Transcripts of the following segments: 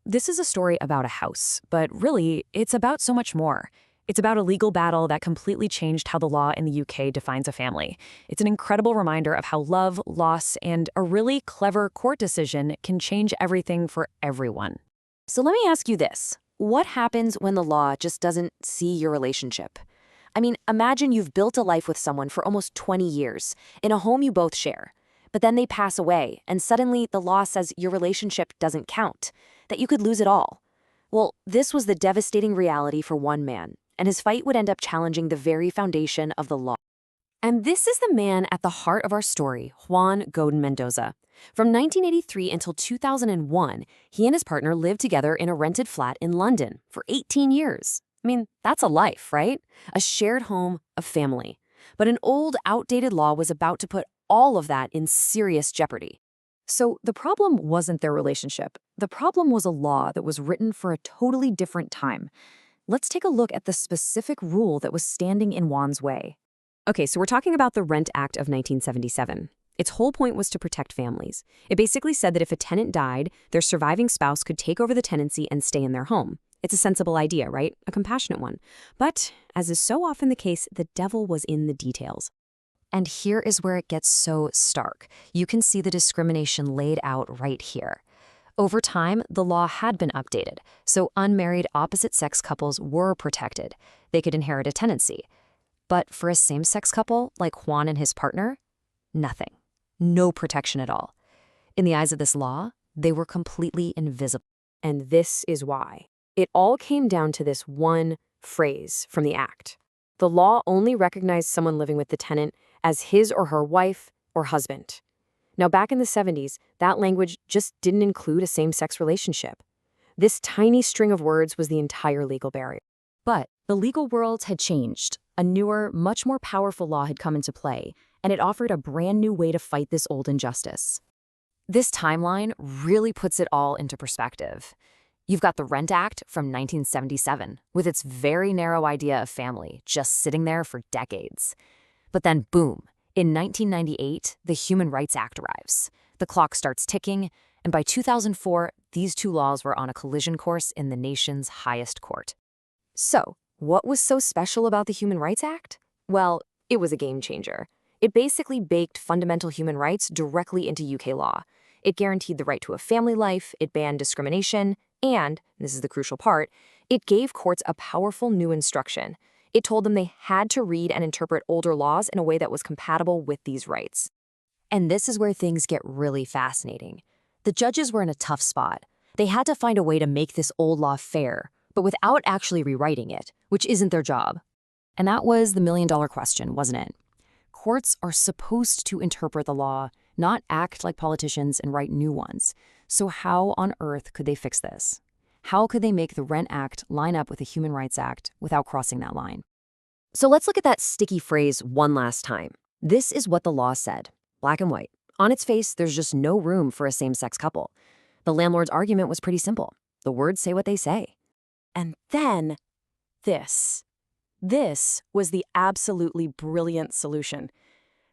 This is a story about a house, but really, it's about so much more. It's about a legal battle that completely changed how the law in the UK defines a family. It's an incredible reminder of how love, loss, and a really clever court decision can change everything for everyone. So let me ask you this. What happens when the law just doesn't see your relationship? I mean, imagine you've built a life with someone for almost 20 years, in a home you both share. But then they pass away, and suddenly the law says your relationship doesn't count, that you could lose it all. Well, this was the devastating reality for one man, and his fight would end up challenging the very foundation of the law. And this is the man at the heart of our story, Juan Godin Mendoza. From 1983 until 2001, he and his partner lived together in a rented flat in London for 18 years. I mean, that's a life, right? A shared home, a family. But an old, outdated law was about to put all of that in serious jeopardy. So the problem wasn't their relationship. The problem was a law that was written for a totally different time. Let's take a look at the specific rule that was standing in Juan's way. Okay, so we're talking about the Rent Act of 1977. Its whole point was to protect families. It basically said that if a tenant died, their surviving spouse could take over the tenancy and stay in their home. It's a sensible idea, right? A compassionate one. But, as is so often the case, the devil was in the details. And here is where it gets so stark. You can see the discrimination laid out right here. Over time, the law had been updated, so unmarried opposite-sex couples were protected. They could inherit a tenancy. But for a same-sex couple, like Juan and his partner, nothing. No protection at all. In the eyes of this law, they were completely invisible. And this is why. It all came down to this one phrase from the Act. The law only recognized someone living with the tenant as his or her wife or husband. Now, back in the 70s, that language just didn't include a same-sex relationship. This tiny string of words was the entire legal barrier. But the legal world had changed. A newer, much more powerful law had come into play, and it offered a brand new way to fight this old injustice. This timeline really puts it all into perspective. You've got the Rent Act from 1977, with its very narrow idea of family just sitting there for decades. But then, boom, in 1998, the Human Rights Act arrives. The clock starts ticking, and by 2004, these two laws were on a collision course in the nation's highest court. So, what was so special about the Human Rights Act? Well, it was a game changer. It basically baked fundamental human rights directly into UK law. It guaranteed the right to a family life, it banned discrimination, and, this is the crucial part, it gave courts a powerful new instruction. It told them they had to read and interpret older laws in a way that was compatible with these rights. And this is where things get really fascinating. The judges were in a tough spot. They had to find a way to make this old law fair, but without actually rewriting it, which isn't their job. And that was the million-dollar question, wasn't it? Courts are supposed to interpret the law, not act like politicians and write new ones. So how on earth could they fix this? How could they make the Rent Act line up with the Human Rights Act without crossing that line? So let's look at that sticky phrase one last time. This is what the law said, black and white. On its face, there's just no room for a same-sex couple. The landlord's argument was pretty simple. The words say what they say. And then this. This was the absolutely brilliant solution.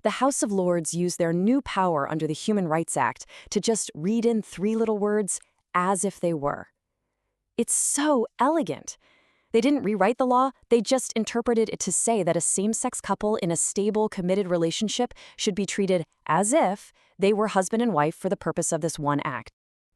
The House of Lords used their new power under the Human Rights Act to just read in three little words as if they were. It's so elegant. They didn't rewrite the law, they just interpreted it to say that a same-sex couple in a stable, committed relationship should be treated as if they were husband and wife for the purpose of this one act.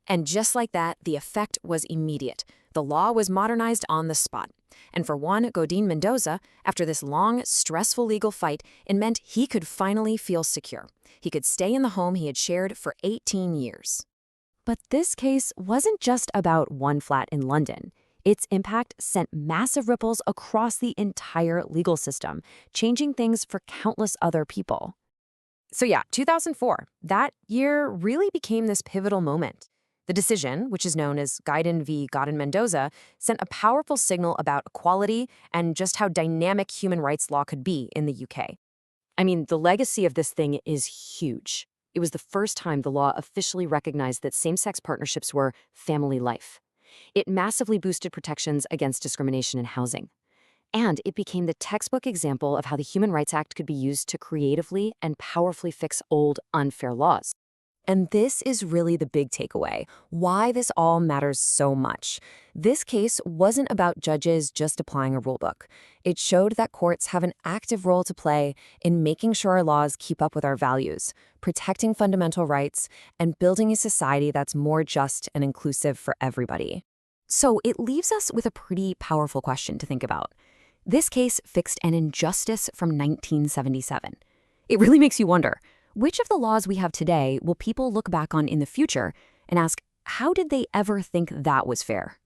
And just like that, the effect was immediate. The law was modernized on the spot. And for Juan Godin Mendoza, after this long, stressful legal fight, it meant he could finally feel secure. He could stay in the home he had shared for 18 years. But this case wasn't just about one flat in London. Its impact sent massive ripples across the entire legal system, changing things for countless other people. So yeah, 2004, that year really became this pivotal moment. The decision, which is known as Godin v. Godin Mendoza, sent a powerful signal about equality and just how dynamic human rights law could be in the UK. I mean, the legacy of this thing is huge. It was the first time the law officially recognized that same-sex partnerships were family life. It massively boosted protections against discrimination in housing. And it became the textbook example of how the Human Rights Act could be used to creatively and powerfully fix old, unfair laws. And this is really the big takeaway, why this all matters so much. This case wasn't about judges just applying a rulebook. It showed that courts have an active role to play in making sure our laws keep up with our values, protecting fundamental rights, and building a society that's more just and inclusive for everybody. So it leaves us with a pretty powerful question to think about. This case fixed an injustice from 1977. It really makes you wonder, which of the laws we have today will people look back on in the future and ask, how did they ever think that was fair?